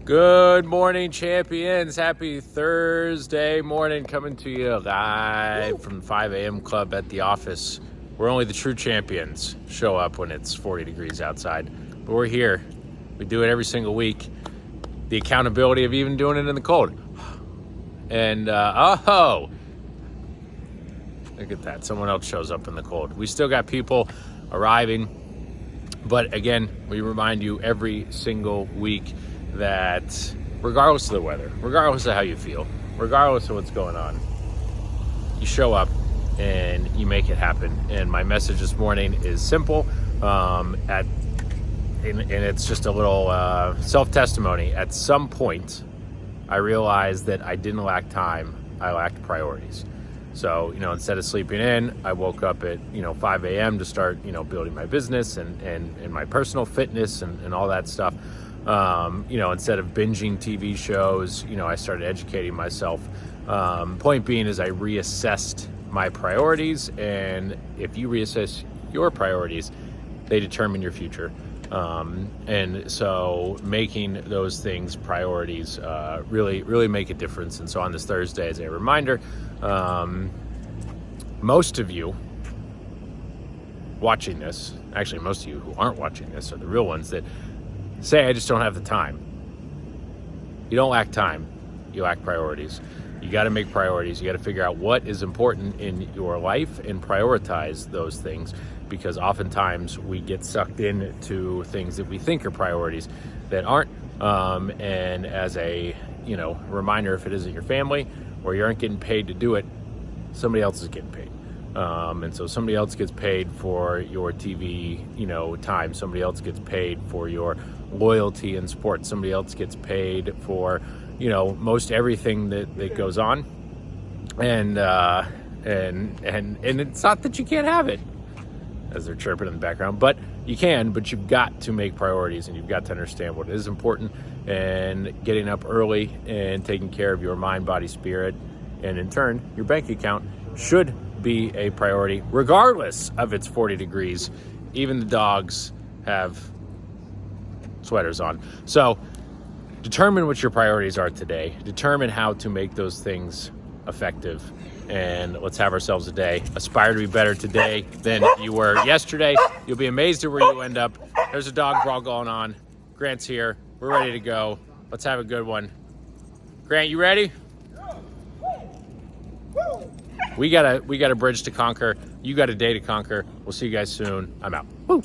Good morning, champions. Happy Thursday morning, coming to you live from the 5 a.m. club at the office, where only the true champions show up when it's 40 degrees outside. But we're here. We do it every single week. The accountability of even doing it in the cold. And, look at that. Someone else shows up in the cold. We still got people arriving. But again, we remind you every single week that regardless of the weather, regardless of how you feel, regardless of what's going on, you show up and you make it happen. And my message this morning is simple, and it's just a little self-testimony. At some point, I realized that I didn't lack time, I lacked priorities. So, instead of sleeping in, I woke up at, 5 a.m. to start, building my business and my personal fitness and all that stuff. Instead of binging TV shows, I started educating myself. Point being is I reassessed my priorities, and if you reassess your priorities, they determine your future. And so making those things priorities really make a difference. And so on this Thursday, as a reminder, most of you watching this, actually most of you who aren't watching this are the real ones that say, I just don't have the time. You don't lack time, you lack priorities. You got to make priorities. You got to figure out what is important in your life and prioritize those things, because oftentimes we get sucked into things that we think are priorities that aren't. And as a reminder, if it isn't your family or you aren't getting paid to do it, somebody else is getting paid. And so somebody else gets paid for your TV, time. Somebody else gets paid for your loyalty in sports. Somebody else gets paid for, most everything that goes on. And it's not that you can't have it, as they're chirping in the background, but you can, but you've got to make priorities, and you've got to understand what is important, and getting up early and taking care of your mind, body, spirit, and in turn, your bank account should be a priority, regardless of it's 40 degrees. Even the dogs have sweaters on. So determine what your priorities are today. Determine how to make those things effective. And let's have ourselves a day. Aspire to be better today than you were yesterday. You'll be amazed at where you end up. There's a dog brawl going on. Grant's here. We're ready to go. Let's have a good one. Grant, you ready? We got a bridge to conquer. You got a day to conquer. We'll see you guys soon. I'm out. Woo.